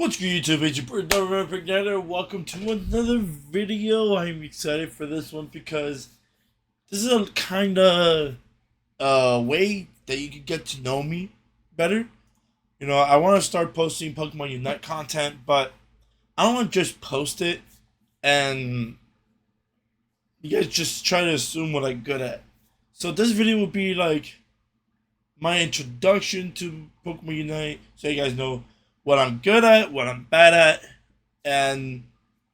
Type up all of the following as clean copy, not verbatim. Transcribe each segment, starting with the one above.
What's good, YouTube? It's your brother Pignata. Welcome to another video. I'm excited for this one because this is a kind of way that you can get to know me better. I want to start posting Pokemon Unite content, but I don't want to just post it and you guys just try to assume what I'm good at. So this video will be like my introduction to Pokemon Unite, so you guys know what I'm good at, what I'm bad at, and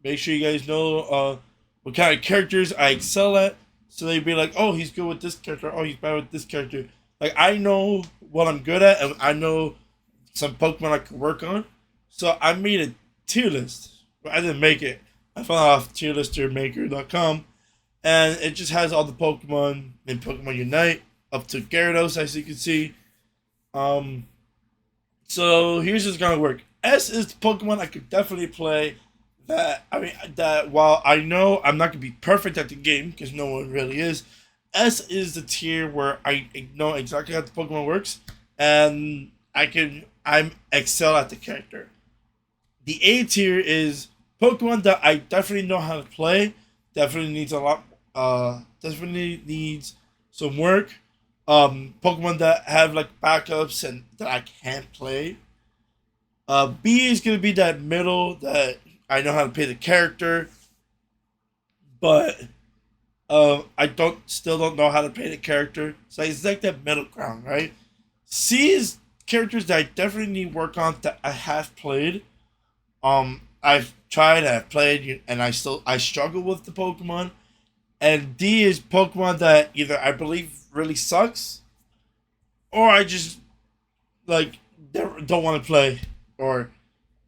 make sure you guys know what kind of characters I excel at. So they'd be like, oh, he's good with this character. Oh, he's bad with this character. Like I know what I'm good at, and I know some Pokemon I can work on. So I made a tier list. But I didn't make it. I found it off tierlistermaker.com, and it just has all the Pokemon in Pokemon Unite up to Gyarados, as you can see. Um, so here's just gonna work. S is the Pokemon I could definitely play. That while I know I'm not gonna be perfect at the game because no one really is, S is the tier where I know exactly how the Pokemon works, and I'm excel at the character. The A tier is Pokemon that I definitely know how to play. Definitely needs a lot. Definitely needs some work. Pokemon that have like backups and that I can't play. B is gonna be that middle that I know how to play the character, but I don't know how to play the character. So it's like that middle ground, right? C is characters that I definitely need work on that I have played. I've tried, I've played, and I struggle with the Pokemon. And D is Pokemon that either I believe really sucks, or I just like don't want to play, or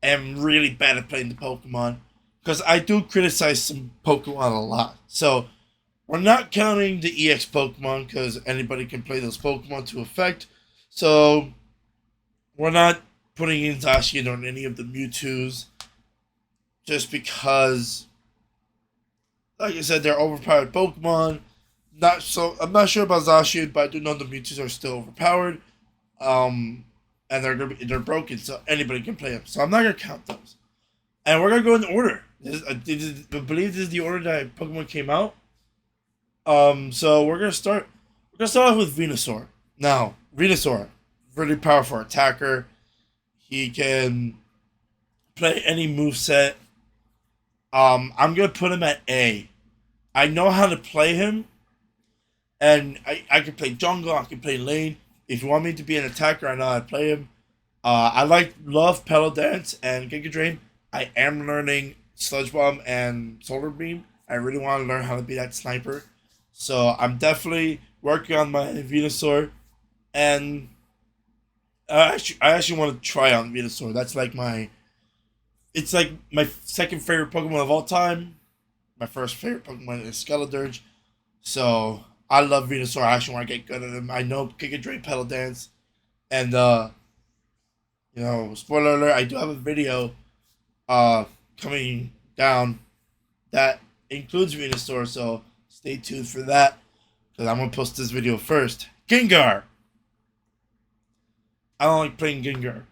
am really bad at playing the Pokemon. Because I do criticize some Pokemon a lot. So we're not counting the EX Pokemon because anybody can play those Pokemon to effect. So we're not putting in Zacian on any of the Mewtwo's just because, like I said, they're overpowered Pokemon. I'm not sure about Zacian, but I do know the Mewtwo's are still overpowered. Um, and they're broken, so anybody can play them. So I'm not gonna count those. And we're gonna go in order. I believe this is the order that Pokemon came out. So we're gonna start. We're gonna start off with Venusaur. Now, Venusaur, really powerful attacker. He can play any move set. I'm gonna put him at A. I know how to play him, and I can play jungle. I can play lane. If you want me to be an attacker, I know how to play him. Love Pedal Dance and Giga Drain. I am learning Sludge Bomb and Solar Beam. I really want to learn how to be that sniper. So I'm definitely working on my Venusaur, and I actually want to try on Venusaur. It's like my second favorite Pokemon of all time. My first favorite Pokemon is Skeledirge. So I love Venusaur. I actually want to get good at him. I know Giga Drain, Pedal Dance, and spoiler alert, I do have a video coming down that includes Venusaur, so stay tuned for that because I'm gonna post this video first. Gengar. I don't like playing Gengar.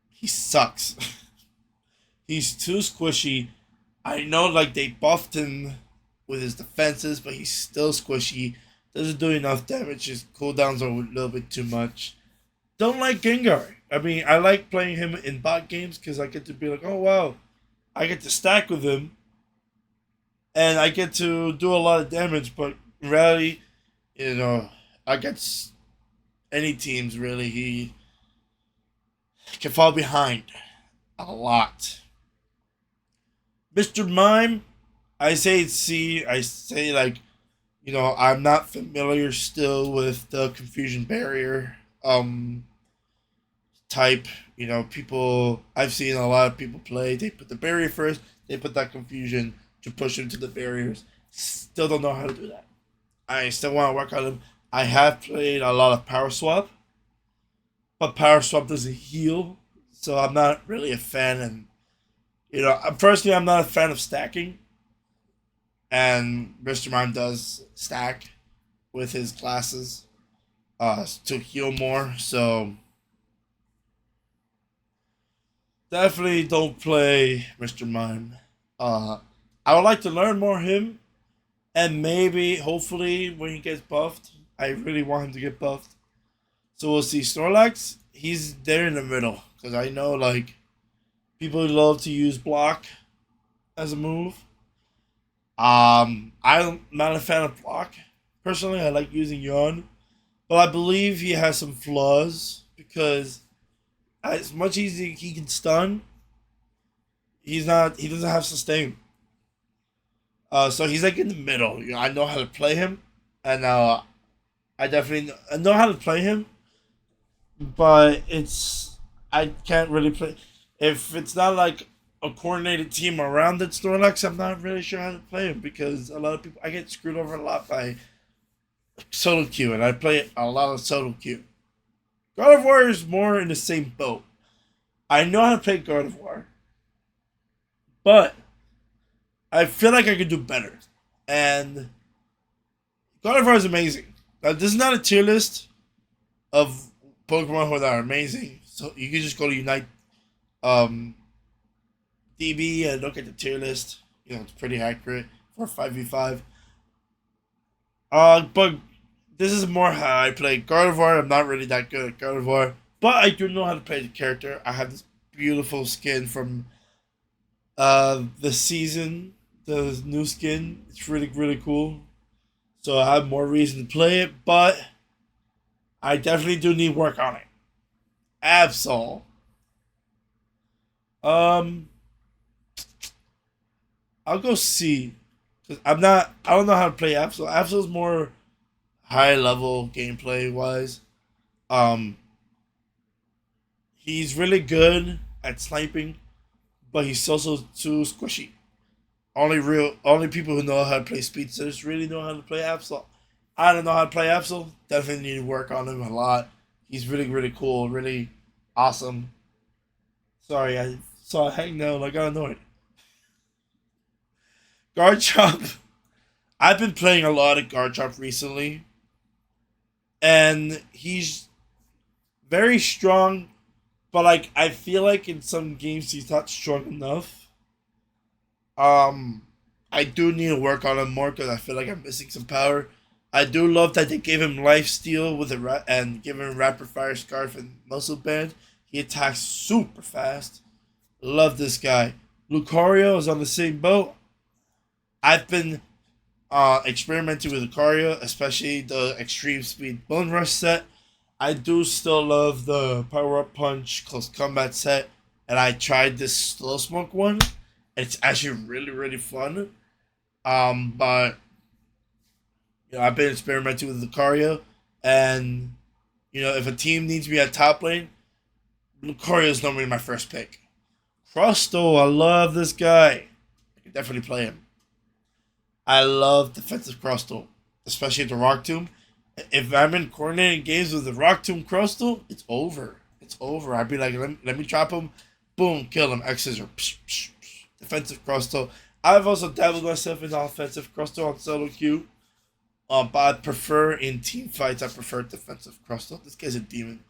He sucks. He's too squishy. I know like they buffed him with his defenses, but he's still squishy. Doesn't do enough damage. His cooldowns are a little bit too much. Don't like Gengar. I mean, I like playing him in bot games because I get to be like, oh wow, I get to stack with him, and I get to do a lot of damage. But in reality, against any teams really, he can fall behind a lot. Mr. Mime, I say C. I say I'm not familiar still with the confusion barrier. Type. People I've seen a lot of people play. They put the barrier first. They put that confusion to push into the barriers. Still don't know how to do that. I still want to work on them. I have played a lot of Power Swap, but Power Swap doesn't heal, so I'm not really a fan. And personally, I'm not a fan of stacking. And Mr. Mime does stack with his classes to heal more. So Definitely don't play Mr. Mime. I would like to learn more him, and maybe, hopefully, when he gets buffed, I really want him to get buffed. So we'll see. Snorlax, he's there in the middle because I know like people love to use block as a move. I'm not a fan of block. Personally, I like using Yawn, but I believe he has some flaws because as much as he can stun, he's not. He doesn't have sustain. So he's like in the middle. You know, I know how to play him, and I definitely I know how to play him, but it's I can't really play if it's not like a coordinated team around that Snorlax. I'm not really sure how to play him because a lot of people I get screwed over a lot by solo queue, and I play a lot of solo queue. God of War is more in the same boat. I know how to play God of War, but I feel like I could do better. And God of War is amazing. Now, this is not a tier list of Pokemon who are amazing. So you can just go to Unite um, DB and look at the tier list. You know, it's pretty accurate for 5v5. But this is more how I play God of War. I'm not really that good at God of War, but I do know how to play the character. I have this beautiful skin from the season, the new skin. It's really cool. So I have more reason to play it, but I definitely do need work on it. Absol. Um, I'll go C. Cause I'm not. I don't know how to play Absol. Absol's more high level gameplay wise. Um, he's really good at sniping, but he's also too squishy. Only people who know how to play speedsters really know how to play Absol. I don't know how to play Absol. Definitely need to work on him a lot. He's really cool, really awesome. Sorry, I saw a hangnail. I got annoyed. Garchomp. I've been playing a lot of Garchomp recently, and he's very strong. But like, I feel like in some games he's not strong enough. Um, I do need to work on him more because I feel like I'm missing some power. I do love that they gave him life steal with and give him rapid fire scarf and muscle band. He attacks super fast. Love this guy. Lucario is on the same boat. I've been experimenting with Lucario, especially the extreme speed bone rush set. I do still love the power up punch close combat set, and I tried this slow smoke one. It's actually really fun. But I've been experimenting with Lucario, and if a team needs me at top lane, Lucario is normally my first pick. Crustle, I love this guy. I can definitely play him. I love defensive Crustle, especially at the Rock Tomb. If I'm in coordinated games with the Rock Tomb Crustle, it's over. It's over. I'd be like, let me trap him. Boom, kill him. X scissor. Defensive Crustle. I've also dabbled myself in offensive Crustle on solo queue. But I prefer in team fights, I prefer defensive Crustle. This guy's a demon.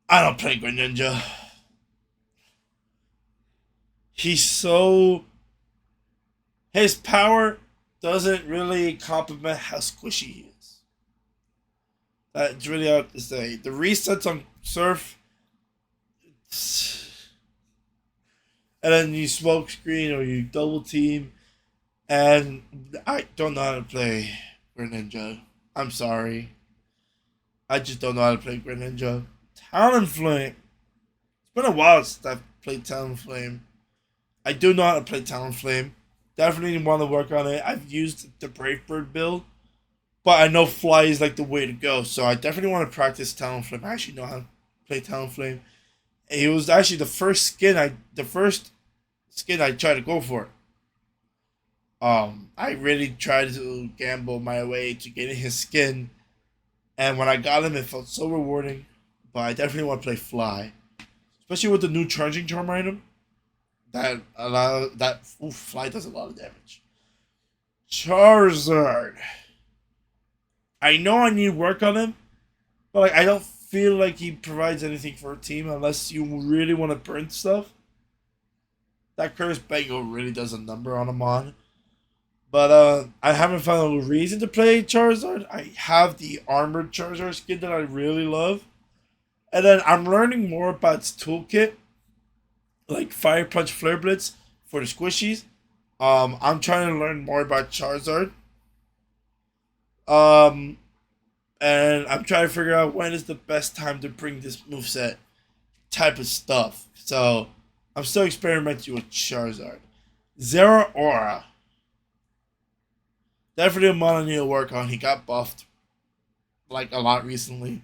I don't play Greninja. He's so. His power doesn't really complement how squishy he is. That's really hard to say. The resets on Surf, and then you smoke screen or you double team, and I don't know how to play Greninja. I'm sorry. I just don't know how to play Greninja. Talonflame. It's been a while since I've played Talonflame. I do know how to play Talonflame. Definitely want to work on it. I've used the Brave Bird build, but I know Fly is like the way to go. So I definitely want to practice Talonflame. I actually know how to play Talonflame. It was actually the first skin I tried to go for. I really tried to gamble my way to getting his skin, and when I got him, it felt so rewarding. But I definitely want to play Fly, especially with the new Charging Charm item. Fly does a lot of damage. Charizard. I know I need work on him, but like I don't feel like he provides anything for a team unless you really want to burn stuff. that Curse Bango really does a number on a mon. But I haven't found a reason to play Charizard. I have the armored Charizard skin that I really love. And then I'm learning more about its toolkit, like Fire Punch Flare Blitz for the squishies. I'm trying to learn more about Charizard. Um, and I'm trying to figure out when is the best time to bring this moveset type of stuff. So I'm still experimenting with Charizard. Zeraora. Definitely a mon I need to work on. He got buffed like a lot recently.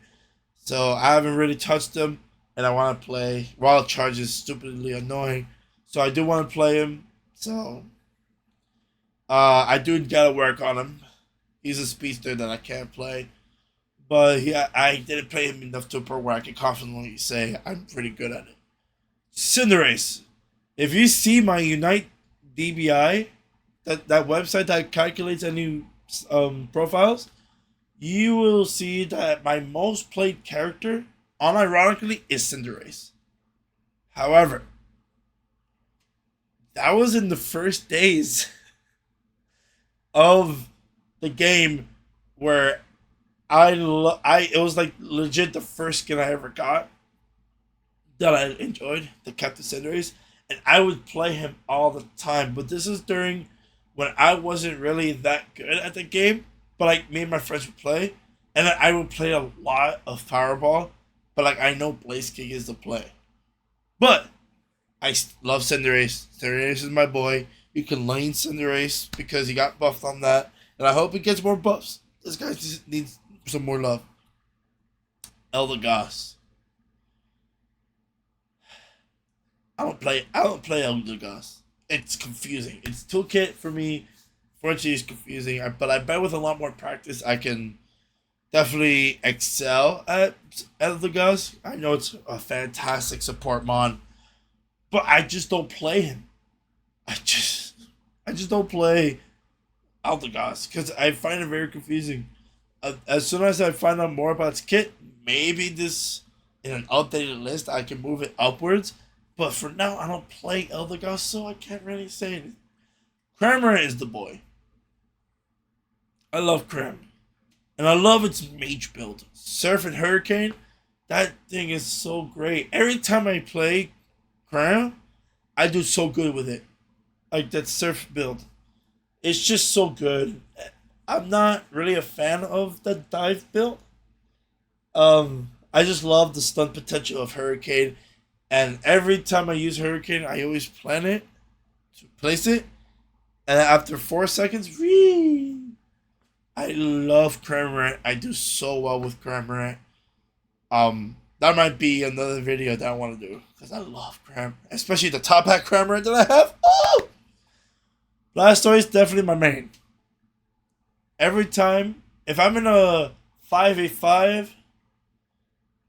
So I haven't really touched him, and I want to play. Wild Charge is stupidly annoying, so I do want to play him. So I do gotta work on him. He's a speedster that I can't play, but I didn't play him enough to a point where I can confidently say I'm pretty good at it. Cinderace. If you see my Unite DBI, that website that calculates any profiles, you will see that my most played character, unironically, is Cinderace. However, that was in the first days of the game where it was like legit the first skin I ever got that I enjoyed, the Captain Cinderace, and I would play him all the time. But this is during when I wasn't really that good at the game, but like me and my friends would play, and then I would play a lot of Fireball, but like I know Blaze King is the play. But love Cinderace. Cinderace is my boy. You can lane Cinderace because he got buffed on that, and I hope he gets more buffs. This guy just needs some more love. Eldegoss. I don't play Eldegoss. It's confusing. Its toolkit for me, fortunately, is confusing. But I bet with a lot more practice, I can definitely excel at Eldegoss. I know it's a fantastic support mon, but I just don't play him. I just don't play Eldegoss because I find it very confusing. As soon as I find out more about its kit, maybe this in an updated list I can move it upwards. But for now, I don't play Eldegoss, so I can't really say anything. Cramorant is the boy. I love Cram. And I love its mage build. Surf and Hurricane, that thing is so great. Every time I play Cram, I do so good with it. Like that Surf build. It's just so good. I'm not really a fan of the dive build. I just love the stun potential of Hurricane. And every time I use Hurricane, I always plan it to place it. And after 4 seconds, whee! I love Cramorant. I do so well with Cramorant. That might be another video that I want to do. Because I love Cramorant. Especially the top hat Cramorant that I have. Oh! Blastoise is definitely my main. Every time, if I'm in a 5v5,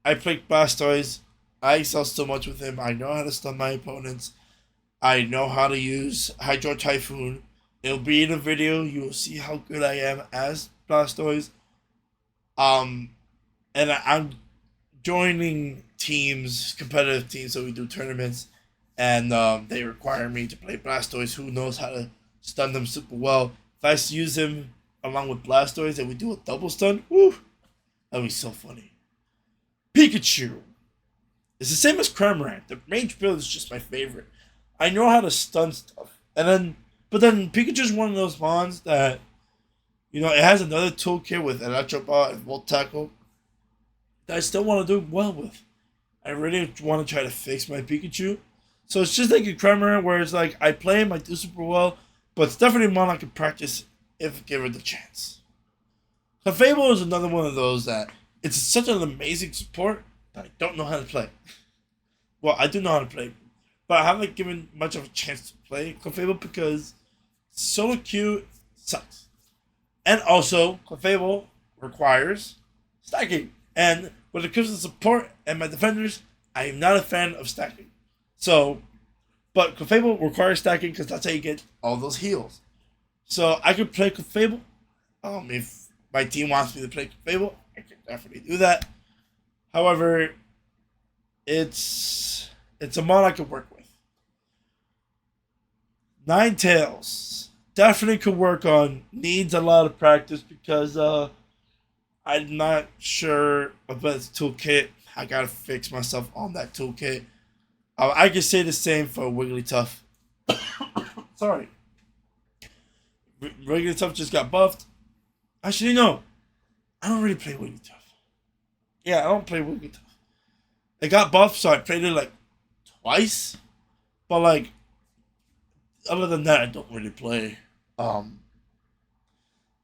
I play Blastoise. I excel so much with him. I know how to stun my opponents. I know how to use Hydro Typhoon. It'll be in a video. You will see how good I am as Blastoise. And I'm joining teams, competitive teams, so we do tournaments. And they require me to play Blastoise, who knows how to stun them super well. If I use him along with Blastoise and we do a double stun, woo, that'd be so funny. Pikachu. It's the same as Cramorant. The range build is just my favorite. I know how to stun stuff. But then Pikachu's one of those mons that, it has another toolkit with Electro Ball and Volt Tackle that I still want to do well with. I really want to try to fix my Pikachu. So it's just like a Cramorant where it's like, I play him, I do super well, but it's definitely a mon I can practice if given the chance. Clefable is another one of those that it's such an amazing support, I don't know how to play. Well, I do know how to play, but I haven't given much of a chance to play Clefable because solo queue sucks. And also, Clefable requires stacking. And when it comes to support and my defenders, I am not a fan of stacking. So, but Clefable requires stacking because that's how you get all those heals. So I could play Clefable. If my team wants me to play Clefable, I can definitely do that. However, it's a mon I can work with. Ninetales definitely could work on. Needs a lot of practice because I'm not sure about the toolkit. I gotta fix myself on that toolkit. I can say the same for Wigglytuff. Sorry, Wigglytuff just got buffed. Actually, no, I don't really play Wigglytuff. Yeah, I don't play Wigglytuff. It got buffed, so I played it like twice. But like, other than that, I don't really play um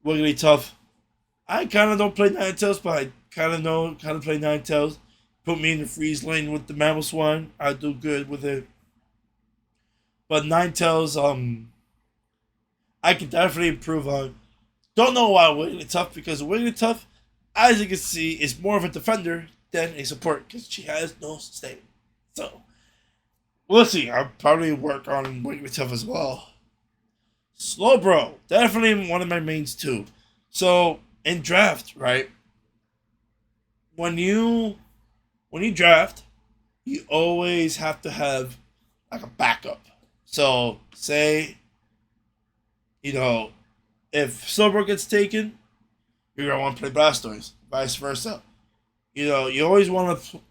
Wigglytuff. I kind of don't play Ninetales, but I kind of know how to play Ninetales. Put me in the freeze lane with the Mamoswine. I do good with it. But Ninetales, I can definitely improve on. Don't know why Wigglytuff, because Wigglytuff, as you can see, is more of a defender than a support because she has no sustain. So, we'll see. I'll probably work on Wigglytuff as well. Slowbro, definitely one of my mains too. So, in draft, right? When you draft, you always have to have like a backup. So, say, you know, if Slowbro gets taken, you're gonna want to play Blastoise. Vice versa. You always want to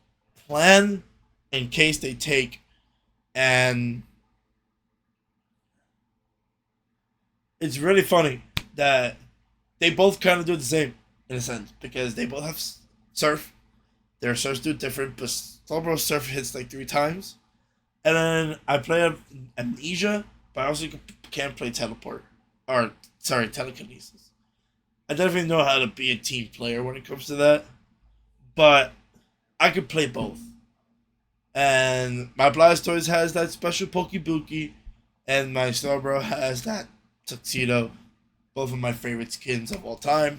plan in case they take, and it's really funny that they both kind of do the same in a sense because they both have Surf. Their Surfs do different, but Slowbro Surf hits like 3 times, and then I play Amnesia, but I also can't play Teleport or sorry Telekinesis. I definitely know how to be a team player when it comes to that, but I could play both. And my Blastoise has that special Pokebuki, and my Slowbro has that Tuxedo. Both of my favorite skins of all time.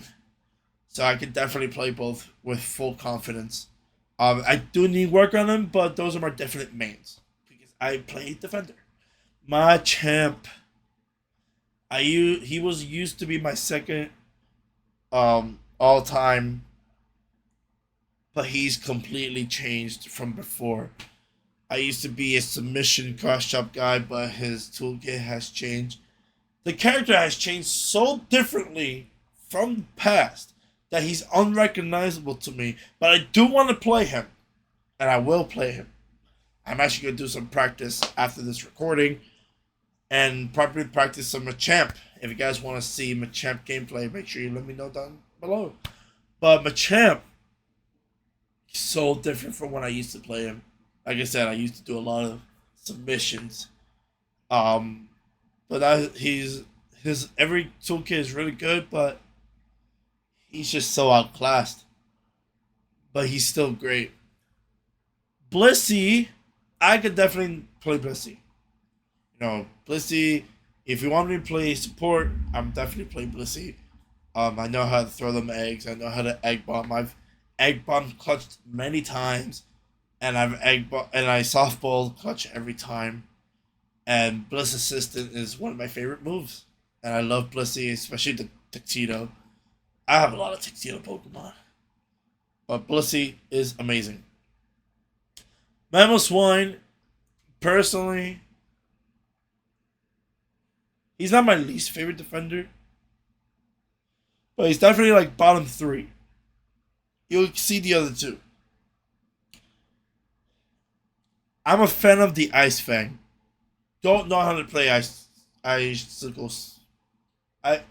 So I can definitely play both with full confidence. I do need work on them, but those are my definite mains because I play Defender. Machamp. He was used to be my second all time, but he's completely changed from before. I used to be a submission cross chop guy, but his toolkit has changed. The character has changed so differently from the past that he's unrecognizable to me. But I do want to play him, and I will play him. I'm actually going to do some practice after this recording and probably practice some Machamp. If you guys want to see Machamp gameplay, make sure you let me know down below. But Machamp is so different from when I used to play him. Like I said, I used to do a lot of submissions. But his every toolkit is really good, but he's just so outclassed. But he's still great. Blissey, I could definitely play Blissey. Blissey. If you want me to play support, I'm definitely playing Blissey. I know how to throw them eggs. I know how to egg bomb. I've egg bomb clutched many times, and I softball clutch every time. And Bliss Assistant is one of my favorite moves, and I love Blissey, especially the Tuxedo. I have a lot of Tuxedo Pokemon, but Blissey is amazing. Mamoswine, personally, he's not my least favorite defender, but he's definitely like bottom 3. You'll see the other 2. I'm a fan of the Ice Fang. Don't know how to play icicles. What's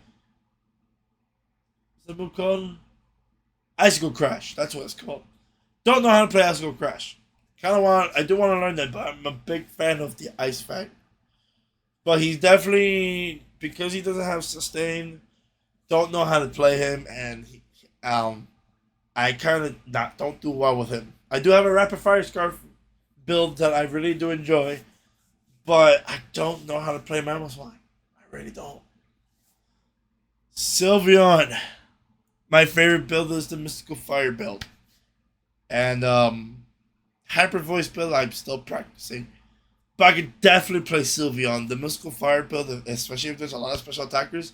it called? Icicle Crash. That's what it's called. Don't know how to play Icicle Crash. I do want to learn that, but I'm a big fan of the Ice Fang. But he's definitely, because he doesn't have sustain, don't know how to play him, and I kind of don't do well with him. I do have a Rapid Fire Scarf build that I really do enjoy, but I don't know how to play Mamoswine. I really don't. Sylveon. My favorite build is the Mystical Fire build. And Hyper Voice build I'm still practicing. But I can definitely play Sylveon. The Mystical Fire build, especially if there's a lot of special attackers.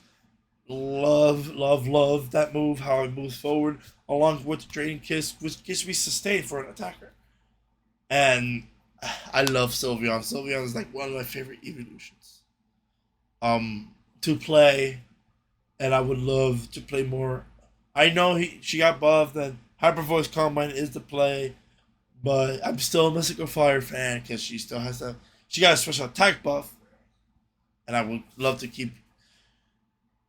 Love, love, love that move, how it moves forward, along with Draining Kiss, which gives me sustain for an attacker. And I love Sylveon. Sylveon is like one of my favorite evolutions. to play, and I would love to play more. I know she got buffed, and Hyper Voice Combine is the play, but I'm still a Mystical Fire fan because she still has that. She got a special attack buff, and I would love to keep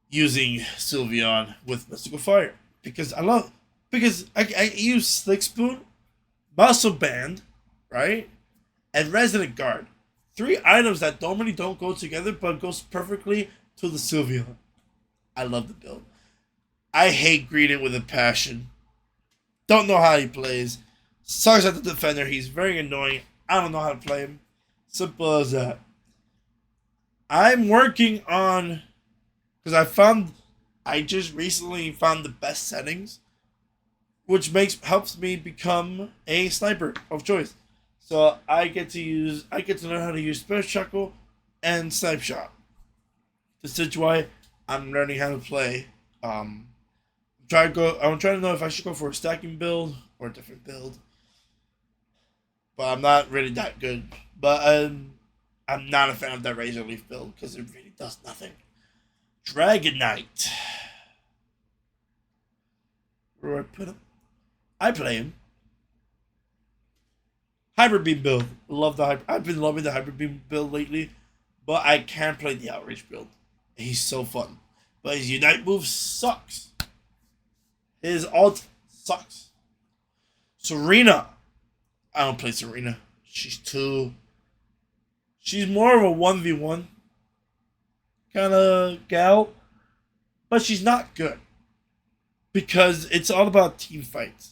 using Sylveon with Mystical Fire because I use Slick Spoon, Muscle Band, right, and Resident Guard. Three items that normally don't go together, but goes perfectly to the Sylveon. I love the build. I hate Greedent with a passion. Don't know how he plays. Sucks at the defender. He's very annoying. I don't know how to play him. Simple as that. I'm working on because I just recently found the best settings, which helps me become a sniper of choice. So I get to learn how to use Special Chuckle and Snipe Shot. This is why I'm learning how to play. I'm trying to know if I should go for a stacking build or a different build. But I'm not really that good. But I'm not a fan of that Razor Leaf build because it really does nothing. Dragonite. Where do I put him? I play him. Hyper Beam build. I've been loving the Hyper Beam build lately, but I can't play the Outrage build. He's so fun. But his Unite move sucks. His ult sucks. Serena. I don't play Serena. She's more of a 1v1 kind of gal, but she's not good because it's all about team fights.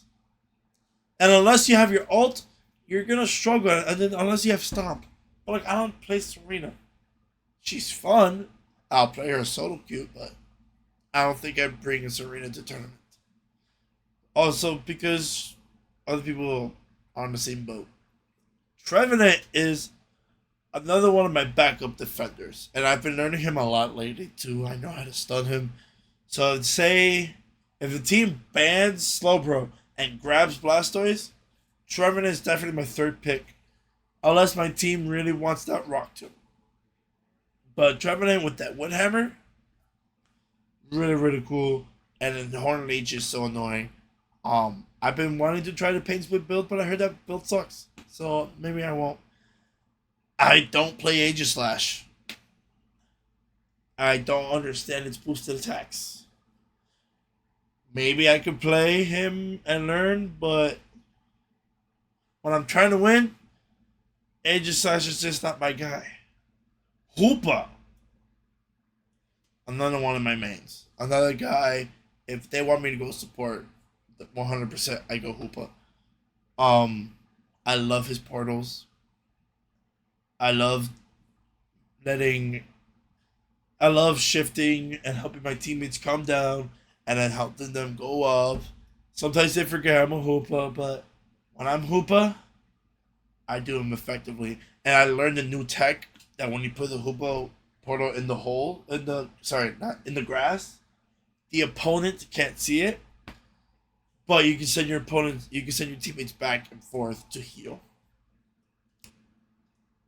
And unless you have your ult, you're gonna struggle. And then unless you have Stomp, but like I don't play Serena. She's fun. I'll play her solo queue, but I don't think I'd bring a Serena to tournament. Also, because other people are on the same boat. Trevenant is another one of my backup defenders, and I've been learning him a lot lately too. I know how to stun him. So say if the team bans Slowbro and grabs Blastoise, Trevenant is definitely my third pick, unless my team really wants that Rock Tomb. But Trevenant with that Woodhammer, really really cool, and then Horn Leech is so annoying. I've been wanting to try the Pain Split build, but I heard that build sucks, so maybe I won't. I don't play Aegislash. I don't understand its boosted attacks. Maybe I could play him and learn, but when I'm trying to win, Aegislash is just not my guy. Hoopa. Another one of my mains. Another guy, if they want me to go support, 100% I go Hoopa. I love his portals. I love I love shifting and helping my teammates calm down and then helping them go up. Sometimes they forget I'm a Hoopa, but when I'm Hoopa, I do them effectively. And I learned a new tech that when you put the Hoopa portal in the hole, not in the grass, the opponent can't see it. But you can send your teammates back and forth to heal.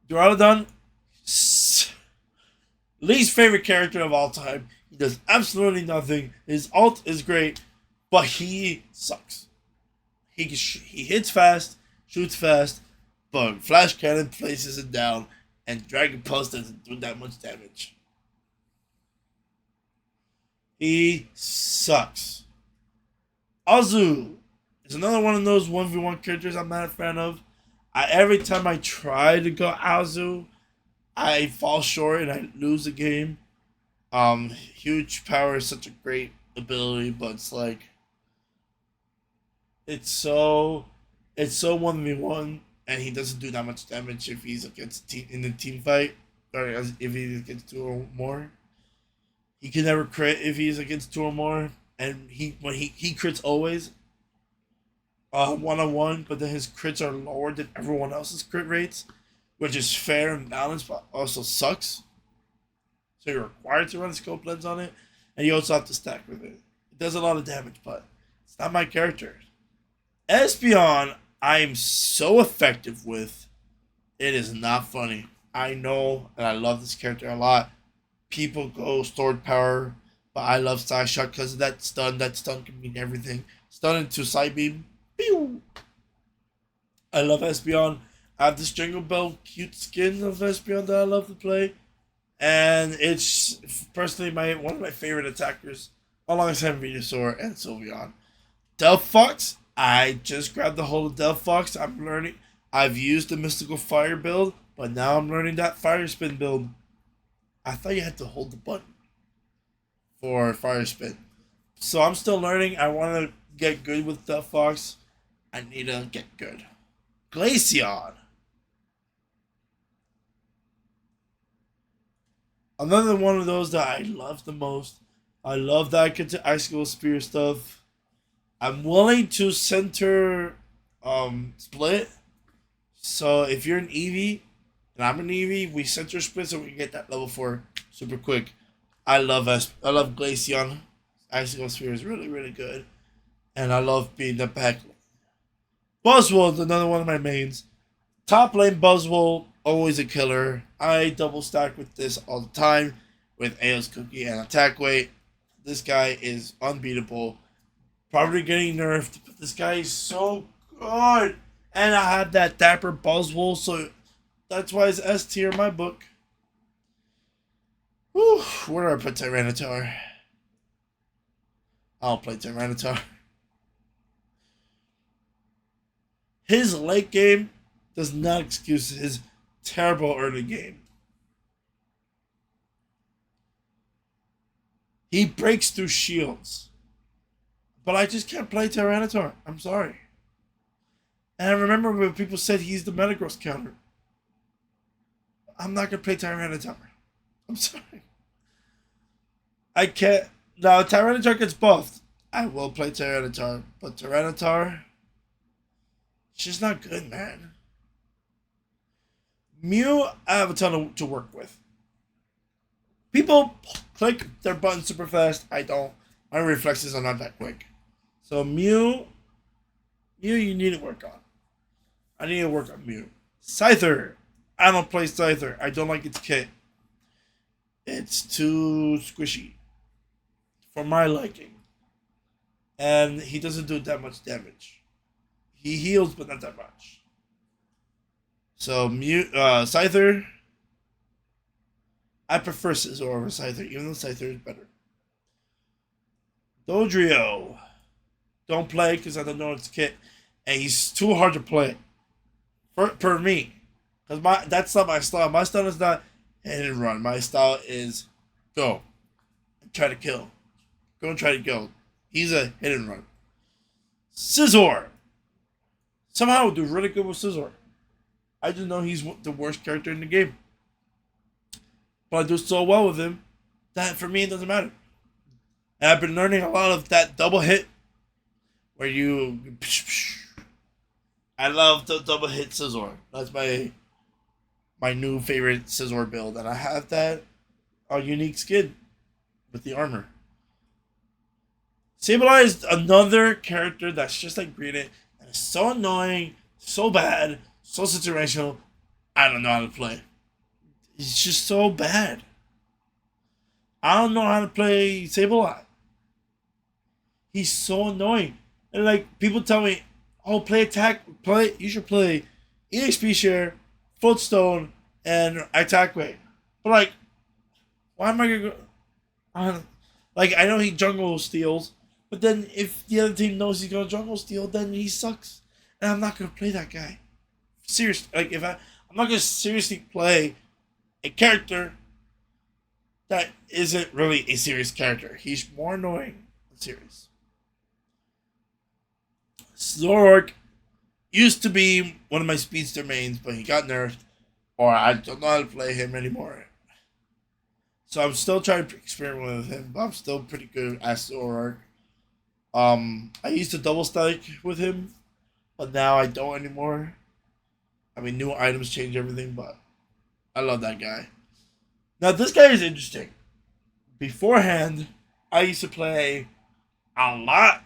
Duraludon, least favorite character of all time. He does absolutely nothing. His ult is great, but he sucks. He hits fast, shoots fast, but Flash Cannon places it down, and Dragon Pulse doesn't do that much damage. He sucks. Azu is another one of those 1v1 characters I'm not a fan of. Every time I try to go Azu, I fall short and I lose the game. Huge power is such a great ability, but it's like it's so 1v1, and he doesn't do that much damage if he's in the team fight, or if he's against two or more. He can never crit if he's against two or more, and when he crits always 1-on-1, but then his crits are lower than everyone else's crit rates, which is fair and balanced, but also sucks. So you're required to run scope lens on it, and you also have to stack with it. It does a lot of damage, but it's not my character. Espeon, I'm so effective with. It is not funny. I know, and I love this character a lot, people go sword power, but I love side shot because of that stun. That stun can mean everything. Stun into side beam. Pew! I love Espeon. I have this Jingle Bell cute skin of Espeon that I love to play. And it's personally my one of my favorite attackers, alongside Venusaur and Sylveon. Delphox, I just grabbed the hold of Delphox. I'm learning. I've used the Mystical Fire build, but now I'm learning that Fire Spin build. I thought you had to hold the button for Fire Spin. So I'm still learning. I want to get good with Delphox. I need to get good. Glaceon. Another one of those that I love the most. I love that I get to Icicle Spear stuff. I'm willing to center split. So if you're an Eevee and I'm an Eevee, we center split so we can get that level 4 super quick. I love Glaceon. Icicle Spear is really, really good. And I love being the back. Buzzwole is another one of my mains. Top lane Buzzwole, always a killer. I double stack with this all the time with Aeos Cookie and attack weight. This guy is unbeatable. Probably getting nerfed, but this guy is so good. And I have that Dapper Buzzwole, so that's why it's S tier in my book. Whew, where do I put Tyranitar? I'll play Tyranitar. His late game does not excuse his terrible early game. He breaks through shields. But I just can't play Tyranitar. I'm sorry. And I remember when people said he's the Metagross counter. I'm not going to play Tyranitar. I'm sorry. I can't. Now, Tyranitar gets buffed. I will play Tyranitar. But Tyranitar, she's not good, man. Mew, I have a ton to work with. People click their buttons super fast. I don't. My reflexes are not that quick. So Mew, you need to work on. I need to work on Mew. Scyther, I don't play Scyther. I don't like its kit. It's too squishy for my liking. And he doesn't do that much damage. He heals, but not that much. So Scyther, I prefer Scizor over Scyther, even though Scyther is better. Dodrio, don't play because I don't know its kit, and he's too hard to play. Per me, because that's not my style. My style is not hit and run. My style is go and try to kill. Go and try to kill. He's a hit and run. Scizor, somehow do really good with Scizor. I just know he's the worst character in the game. But I do so well with him that for me it doesn't matter. And I've been learning a lot of that double hit where you. I love the double hit Scizor. That's my new favorite Scizor build. And I have that unique skin with the armor. Sableye is another character that's just like Greedent. And it's so annoying, so bad, so situational. I don't know how to play. He's just so bad. I don't know how to play Sableye. He's so annoying. And like people tell me, oh, you should play EXP share, Footstone, and attack weight. But like, why am I gonna go? Like I know he jungle steals, but then if the other team knows he's gonna jungle steal, then he sucks, and I'm not gonna play that guy. Seriously, like I'm not gonna seriously play a character that isn't really a serious character. He's more annoying than serious. Zoroark used to be one of my speedster mains, but he got nerfed, or I don't know how to play him anymore. So I'm still trying to experiment with him, but I'm still pretty good at Zoroark. I used to double stack with him, but now I don't anymore. I mean, new items change everything, but I love that guy. Now, this guy is interesting. Beforehand, I used to play a lot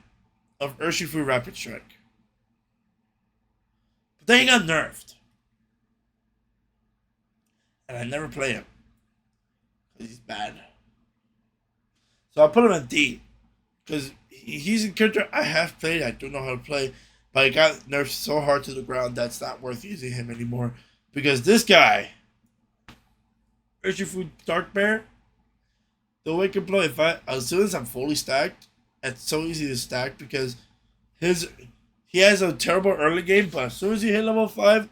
of Urshifu Rapid Strike. But then he got nerfed. And I never play him. because he's bad. So I put him at D because he's a character I have played. I don't know how to play, but I got nerfed so hard to the ground that's not worth using him anymore. Because this guy, Urshifu Dark Bear, the way I can play, if I as soon as I'm fully stacked, it's so easy to stack because his he has a terrible early game, but as soon as you hit level 5,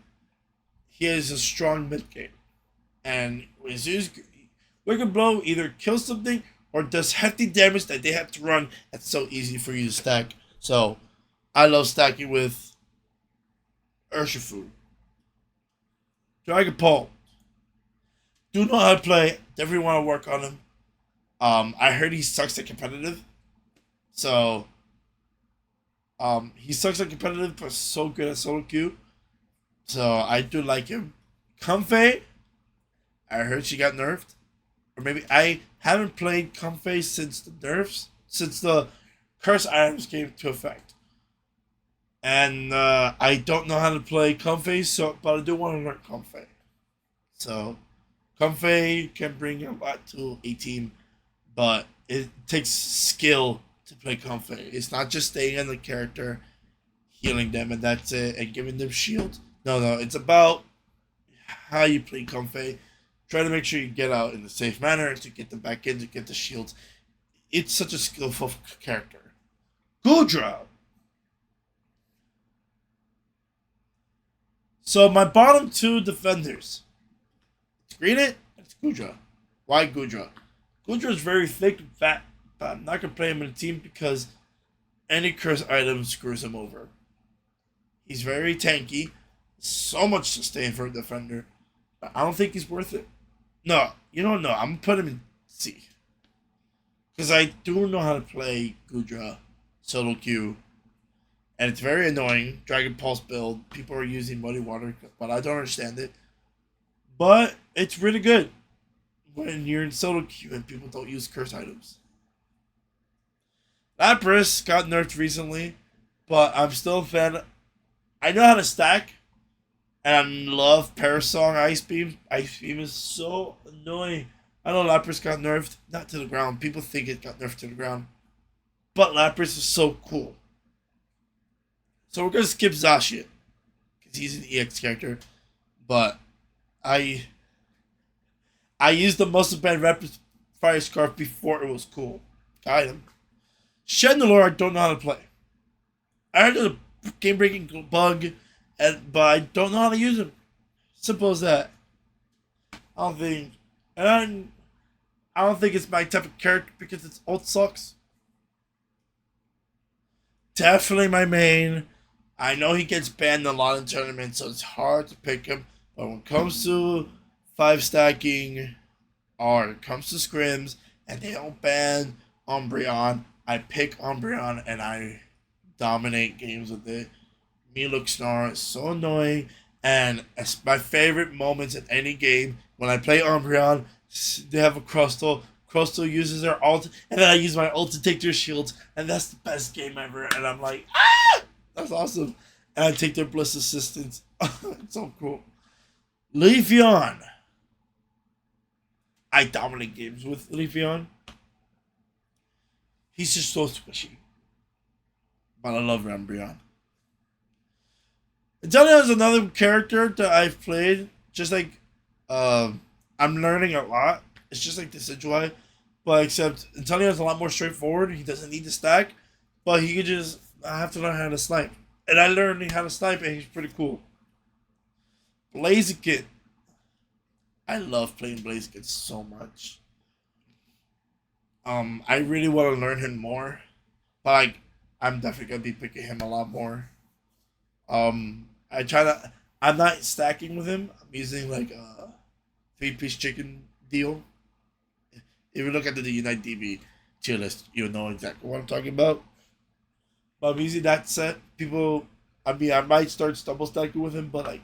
he has a strong mid game. And as soon as Wicked Blow either kills something or does hefty damage that they have to run, it's so easy for you to stack. So I love stacking with Urshifu. Dragapult. Do know how to play. Definitely want to work on him. I heard he sucks at competitive. So he sucks at competitive, but so good at solo queue. So I do like him. Comfey, I heard she got nerfed. Or maybe I haven't played Comfey since the nerfs, since the curse items came into effect. And I don't know how to play Comfey, so but I do want to learn Comfey. So Comfey can bring a lot to a team, but it takes skill to play Comfey. It's not just staying in the character, healing them, and that's it, and giving them shields. No, it's about how you play Comfey. Try to make sure you get out in a safe manner to get them back in to get the shields. It's such a skillful character. Goodra. So my bottom two defenders. It's Greenit and it's Goodra. Why Goodra? Goodra is very thick and fat, but I'm not gonna play him in a team because any curse item screws him over. He's very tanky, so much sustain for a defender, but I don't think he's worth it. No, I'm gonna put him in C. Because I do know how to play Goodra solo queue. And it's very annoying. Dragon Pulse build. People are using Muddy Water, but I don't understand it. But it's really good when you're in solo queue and people don't use curse items. Lapras got nerfed recently, but I'm still a fan. I know how to stack, and I love Parasong Ice Beam. Ice Beam is so annoying. I know Lapras got nerfed, not to the ground. People think it got nerfed to the ground. But Lapras is so cool. So we're going to skip Zacian, because he's an EX character. But I used the Muscle Band Rapid Fire Scarf before it was cool. Got him. Chandelure, I don't know how to play. I heard there's a game-breaking bug, but I don't know how to use him. Simple as that. I don't think... And I don't think it's my type of character because its ult sucks. Definitely my main. I know he gets banned a lot in tournaments, so it's hard to pick him. But when it comes to 5 stacking, or it comes to scrims, and they don't ban Umbreon, I pick Umbreon and I dominate games with it. Meluxnar is so annoying, and it's my favorite moments in any game when I play Umbreon. They have a Crustle. Crustle uses their ult, and then I use my ult to take their shields, and that's the best game ever. And I'm like, ah, that's awesome. And I take their Bliss assistance. It's so cool. Leafeon. I dominate games with Leafeon. He's just so squishy. But I love Umbreon. Inteleon is another character that I've played. Just like, I'm learning a lot. It's just like Decidueye. But except Inteleon is a lot more straightforward. He doesn't need to stack. But he could just, I have to learn how to snipe. And I learned how to snipe and he's pretty cool. Blaziken. I love playing Blaziken so much. I really want to learn him more. But I'm definitely gonna be picking him a lot more. I'm not stacking with him. I'm using like a 3-piece chicken deal. If you look at the Unite DB tier list, you'll know exactly what I'm talking about. But I'm using that set. I might start double stacking with him, but like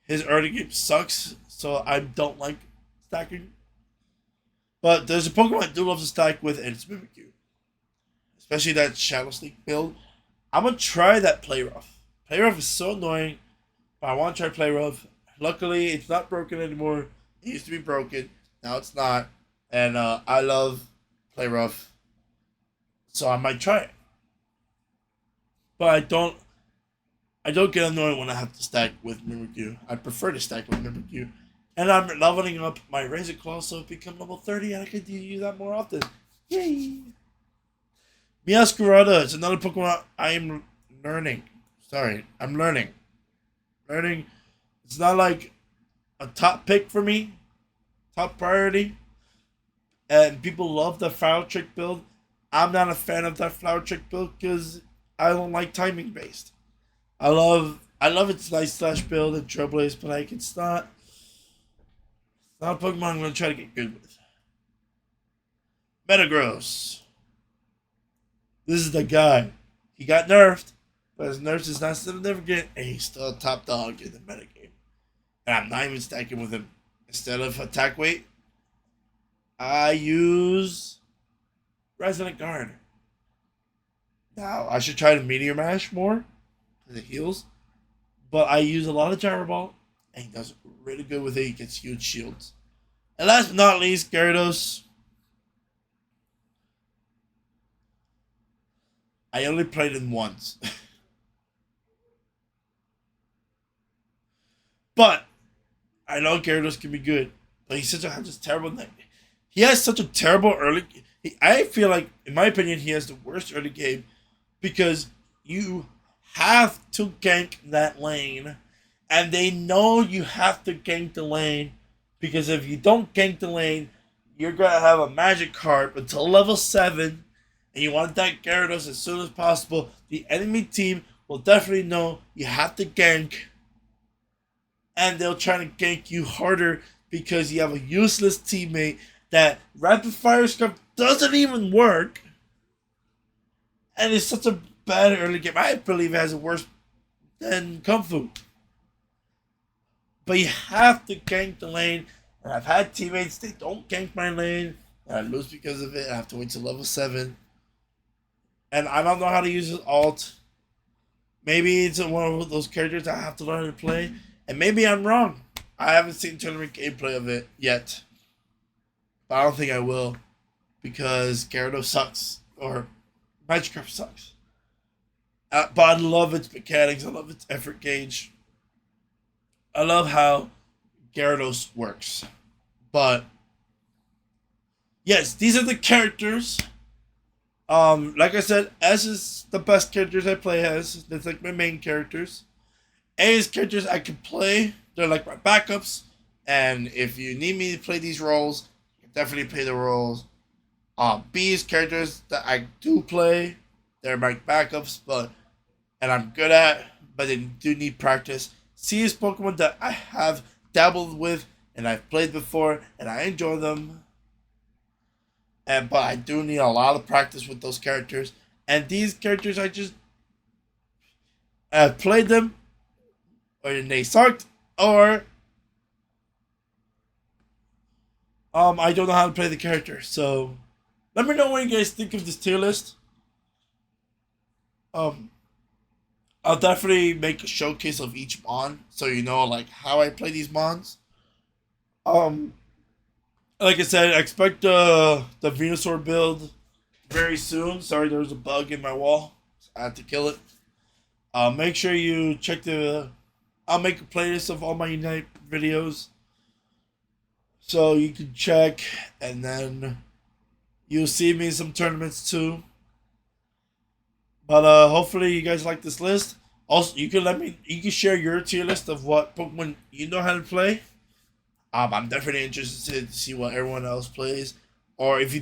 his early game sucks, so I don't like stacking. But there's a Pokemon I do love to stack with, and it's Mimikyu. Especially that Shadow Sneak build. I'm gonna try that Play Rough. Play Rough is so annoying, but I want to try Play Rough. Luckily, it's not broken anymore. It used to be broken. Now it's not. and I love play rough, so I might try it. But I don't get annoyed when I have to stack with Mimikyu. I prefer to stack with Mimikyu. And I'm leveling up my Razor Claw so it become level 30 and I can use that more often. Yay! Meowscarada is another Pokemon I am learning. Sorry, I'm learning. Learning. It's not like a top pick for me, top priority. And people love the Flower Trick build. I'm not a fan of that Flower Trick build because I don't like timing based. I love its nice slash build and Trailblaze, but like it's not a Pokemon I'm gonna try to get good with. Metagross. This is the guy. He got nerfed, but his nerfs is not significant, and he's still a top dog in the metagame. And I'm not even stacking with him. Instead of attack weight, I use Resonant Guard. Now I should try to Meteor Mash more because it heals. But I use a lot of Gyro Ball, and he does really good with it. He gets huge shields. And last but not least, Gyarados. I only played him once. But I know Gyarados can be good. But he's such a has this terrible night. He has such a terrible early. I feel like, in my opinion, he has the worst early game because you have to gank that lane, and they know you have to gank the lane because if you don't gank the lane, you're gonna have a Magikarp until level 7, and you want that Gyarados as soon as possible. The enemy team will definitely know you have to gank, and they'll try to gank you harder because you have a useless teammate that Rapid Fire Scrub doesn't even work, and it's such a bad early game. I believe it has it worse than Kung Fu. But you have to gank the lane. And I've had teammates, they don't gank my lane. And I lose because of it. I have to wait till level 7. And I don't know how to use his alt. Maybe it's one of those characters I have to learn to play. And maybe I'm wrong. I haven't seen tournament gameplay of it yet. But I don't think I will. Because Gyarados sucks. Or Magikarp sucks. But I love its mechanics. I love its effort gauge. I love how Gyarados works. But yes, these are the characters. Like I said, S is the best characters I play as. That's like my main characters. A is characters I can play. They're like my backups. And if you need me to play these roles, I can definitely play the roles. B is characters that I do play. They're my backups, and I'm good at, but they do need practice. C is Pokemon that I have dabbled with and I've played before and I enjoy them. But I do need a lot of practice with those characters. And these characters I've played them, or they sucked, or I don't know how to play the character. So let me know what you guys think of this tier list. I'll definitely make a showcase of each mon, so you know like how I play these mons. Um, like I said, I expect the Venusaur build very soon. Sorry, there was a bug in my wall. So I had to kill it. Make sure you check the. I'll make a playlist of all my Unite videos, so you can check, and then you'll see me in some tournaments too. But hopefully you guys like this list. Also, you can share your tier list of what Pokemon you know how to play. I'm definitely interested to see what everyone else plays, or if you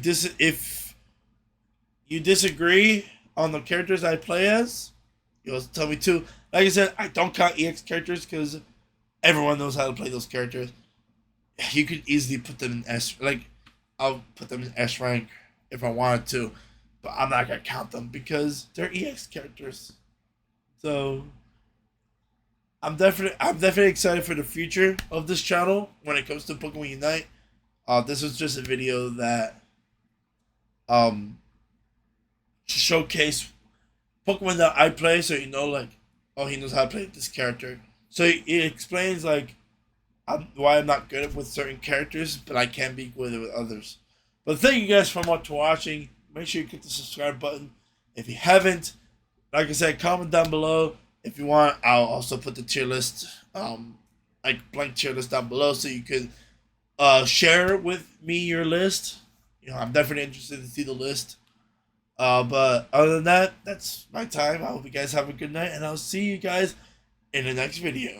disagree on the characters I play as, you also tell me too. Like I said, I don't count EX characters because everyone knows how to play those characters. You could easily put them in S. Like, I'll put them in S rank if I wanted to, but I'm not gonna count them because they're EX characters. So I'm definitely excited for the future of this channel when it comes to Pokemon Unite. This was just a video that to showcase Pokemon that I play, so you know like, oh, he knows how to play this character. So it explains like why I'm not good with certain characters, but I can be good with others. But thank you guys so much for watching. Make sure you click the subscribe button if you haven't. Like I said, comment down below if you want. I'll also put the tier list, like blank tier list down below, so you could share with me your list. I'm definitely interested to see the list. But other than that, that's my time. I hope you guys have a good night, and I'll see you guys in the next video.